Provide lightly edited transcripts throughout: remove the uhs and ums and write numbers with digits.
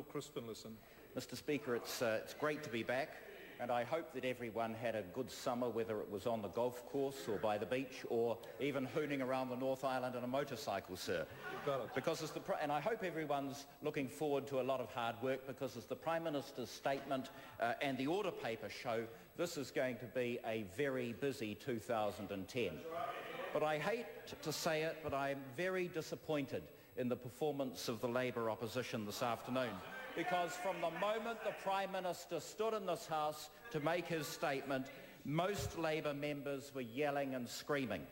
Honourable Chris Finlayson. Mr Speaker, it's great to be back, and I hope that everyone had a good summer, whether it was on the golf course or by the beach or even hooning around the North Island on a motorcycle, sir. And I hope everyone's looking forward to a lot of hard work, because as the Prime Minister's statement and the order paper show, this is going to be a very busy 2010. But I hate to say it, but I'm very disappointed in the performance of the Labour opposition this afternoon, because from the moment the Prime Minister stood in this House to make his statement, most Labour members were yelling and screaming.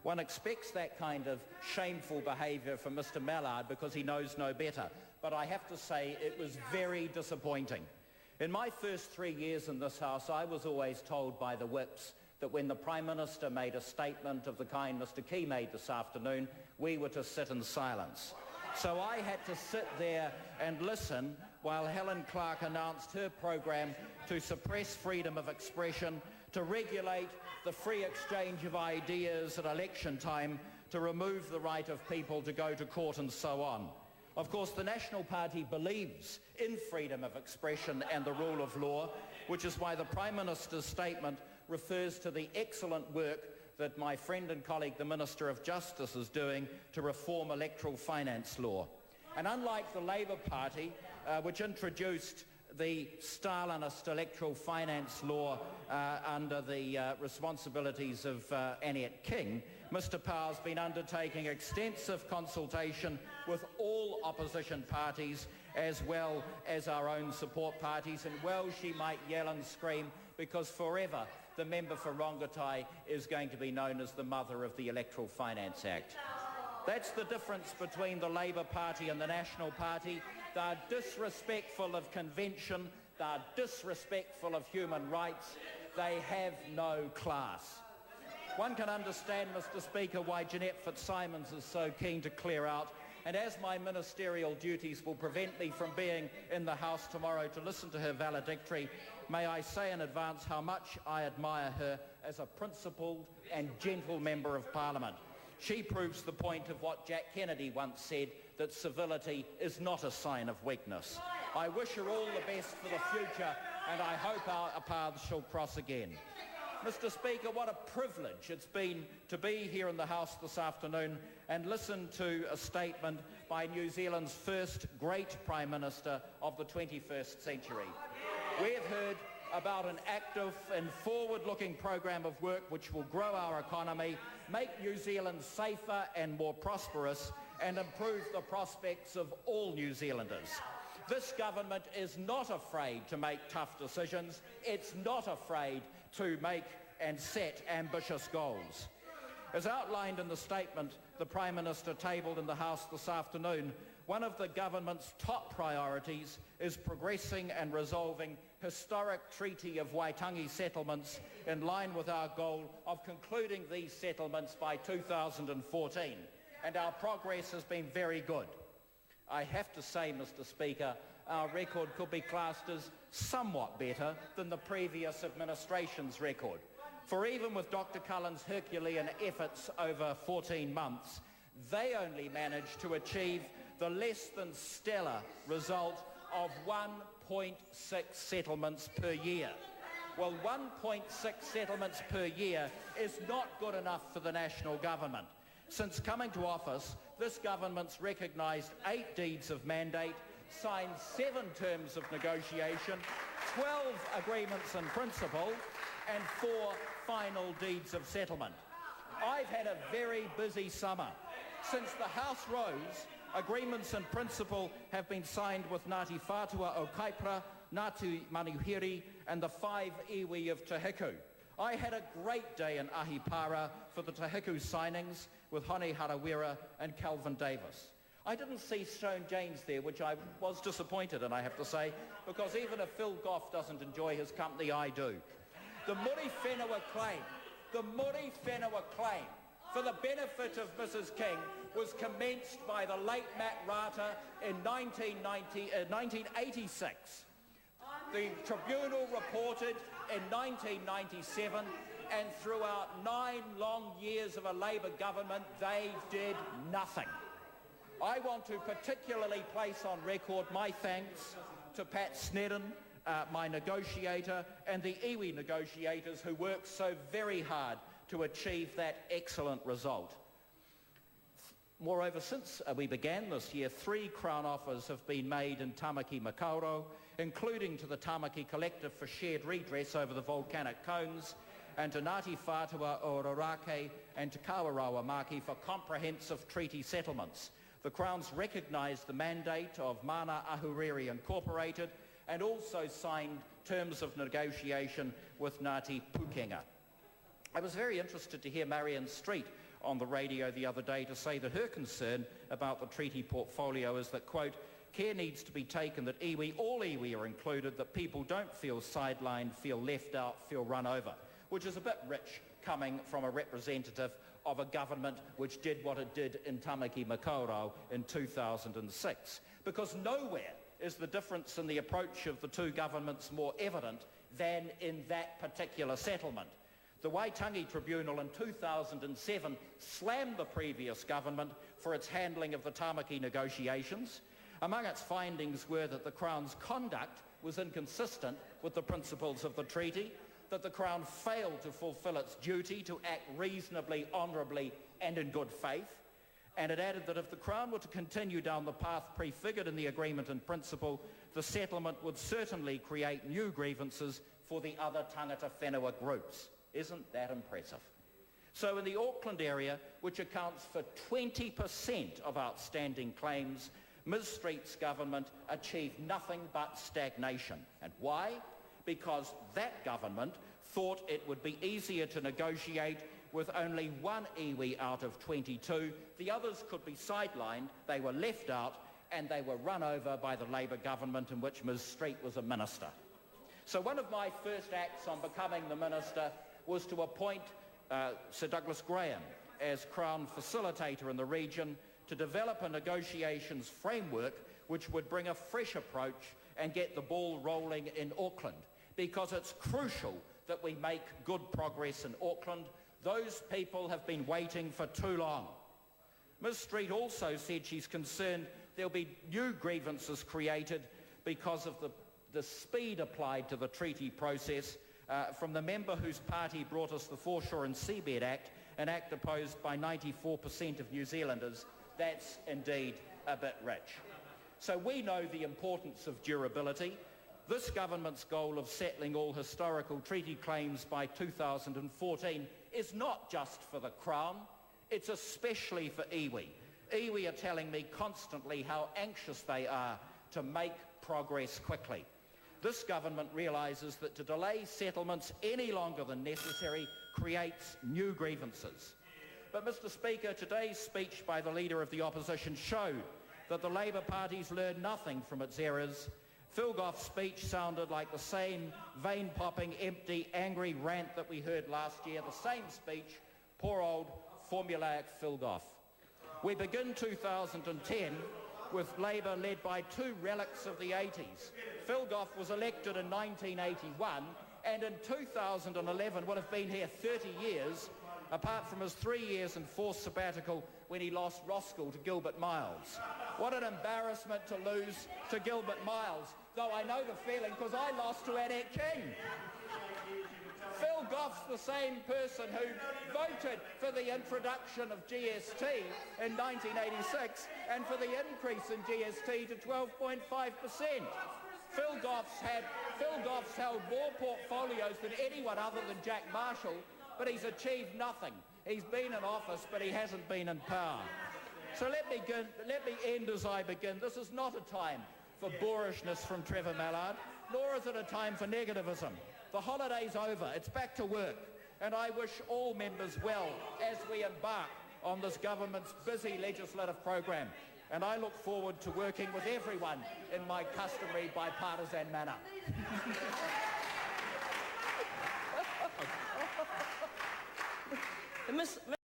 One expects that kind of shameful behaviour from Mr Mallard because he knows no better, but I have to say it was very disappointing. In my first 3 years in this House, I was always told by the whips that when the Prime Minister made a statement of the kind Mr Key made this afternoon, we were to sit in silence. So I had to sit there and listen while Helen Clark announced her program to suppress freedom of expression, to regulate the free exchange of ideas at election time, to remove the right of people to go to court and so on. Of course, the National Party believes in freedom of expression and the rule of law, which is why the Prime Minister's statement refers to the excellent work that my friend and colleague, the Minister of Justice, is doing to reform electoral finance law. And unlike the Labour Party, which introduced the Stalinist electoral finance law under the responsibilities of Annette King, Mr Power's been undertaking extensive consultation with all opposition parties as well as our own support parties, and well she might yell and scream, because forever the member for Rongotai is going to be known as the mother of the Electoral Finance Act. That's the difference between the Labour Party and the National Party. They're disrespectful of convention, they're disrespectful of human rights, they have no class. One can understand, Mr Speaker, why Jeanette Fitzsimons is so keen to clear out, and as my ministerial duties will prevent me from being in the House tomorrow to listen to her valedictory, may I say in advance how much I admire her as a principled and gentle Member of Parliament. She proves the point of what Jack Kennedy once said, that civility is not a sign of weakness. I wish her all the best for the future, and I hope our paths shall cross again. Mr Speaker, what a privilege it's been to be here in the House this afternoon and listen to a statement by New Zealand's first great Prime Minister of the 21st century. We've heard about an active and forward-looking program of work which will grow our economy, make New Zealand safer and more prosperous, and improve the prospects of all New Zealanders. This government is not afraid to make tough decisions. It's not afraid to make and set ambitious goals. As outlined in the statement the Prime Minister tabled in the House this afternoon, one of the government's top priorities is progressing and resolving historic Treaty of Waitangi settlements in line with our goal of concluding these settlements by 2014. And our progress has been very good. I have to say, Mr Speaker, our record could be classed as somewhat better than the previous administration's record. For even with Dr Cullen's Herculean efforts over 14 months, they only managed to achieve the less than stellar result of 1.6 settlements per year. Well, 1.6 settlements per year is not good enough for the national government. Since coming to office, this government's recognised 8 deeds of mandate, signed 7 terms of negotiation, 12 agreements in principle, and 4 final deeds of settlement. I've had a very busy summer. Since the House rose, agreements in principle have been signed with Ngāti Whātua o Kaipara, Ngāti Manuhiri and the 5 iwi of Te Hiku. I had a great day in Ahipara for the Te Hiku signings with Hone Harawira and Calvin Davis. I didn't see Stone James there, which I was disappointed in, I have to say, because even if Phil Goff doesn't enjoy his company, I do. The Muri Whenua claim, for the benefit of Mrs King, was commenced by the late Matt Rata in 1986. The tribunal reported in 1997, and throughout 9 long years of a Labour government, they did nothing. I want to particularly place on record my thanks to Pat Snedden, my negotiator, and the iwi negotiators who worked so very hard to achieve that excellent result. Moreover, since we began this year, 3 Crown offers have been made in Tamaki Makaurau, including to the Tamaki Collective for shared redress over the volcanic cones, and to Ngāti Whātua o Rorake and to Kawarawa Maki for comprehensive treaty settlements. The Crown's recognised the mandate of Mana Ahuriri Incorporated and also signed terms of negotiation with Ngāti Pukenga. I was very interested to hear Marion Street on the radio the other day to say that her concern about the treaty portfolio is that, quote, care needs to be taken that iwi, all iwi are included, that people don't feel sidelined, feel left out, feel run over, which is a bit rich coming from a representative of a government which did what it did in Tamaki Makaurau in 2006. Because nowhere is the difference in the approach of the two governments more evident than in that particular settlement. The Waitangi Tribunal in 2007 slammed the previous government for its handling of the Tamaki negotiations. Among its findings were that the Crown's conduct was inconsistent with the principles of the treaty, that the Crown failed to fulfil its duty to act reasonably, honourably and in good faith, and it added that if the Crown were to continue down the path prefigured in the agreement in principle, the settlement would certainly create new grievances for the other tangata whenua groups. Isn't that impressive? So in the Auckland area, which accounts for 20% of outstanding claims, Ms Street's government achieved nothing but stagnation. And why? Because that government thought it would be easier to negotiate with only one iwi out of 22. The others could be sidelined, they were left out, and they were run over by the Labour government in which Ms Street was a minister. So one of my first acts on becoming the minister was to appoint Sir Douglas Graham as Crown facilitator in the region to develop a negotiations framework which would bring a fresh approach and get the ball rolling in Auckland, because it's crucial that we make good progress in Auckland. Those people have been waiting for too long. Ms Street also said she's concerned there'll be new grievances created because of the speed applied to the treaty process from the member whose party brought us the Foreshore and Seabed Act, an act opposed by 94% of New Zealanders. That's indeed a bit rich. So we know the importance of durability. This government's goal of settling all historical treaty claims by 2014 is not just for the Crown, it's especially for iwi. Iwi are telling me constantly how anxious they are to make progress quickly. This government realises that to delay settlements any longer than necessary creates new grievances. But Mr Speaker, today's speech by the Leader of the Opposition showed that the Labour Party's learned nothing from its errors. Phil Goff's speech sounded like the same vein-popping, empty, angry rant that we heard last year, the same speech, poor old formulaic Phil Goff. We begin 2010 with Labour led by two relics of the 80s. Phil Goff was elected in 1981 and in 2011 would have been here 30 years, apart from his 3 years enforced sabbatical when he lost Roskill to Gilbert Miles. What an embarrassment to lose to Gilbert Miles, though I know the feeling because I lost to Annette King. Phil Goff's the same person who voted for the introduction of GST in 1986 and for the increase in GST to 12.5%. Phil Goff's held more portfolios than anyone other than Jack Marshall, but he's achieved nothing. He's been in office, but he hasn't been in power. So let me end as I begin. This is not a time for boorishness from Trevor Mallard, nor is it a time for negativism. The holiday's over, it's back to work, and I wish all members well as we embark on this government's busy legislative programme, and I look forward to working with everyone in my customary bipartisan manner.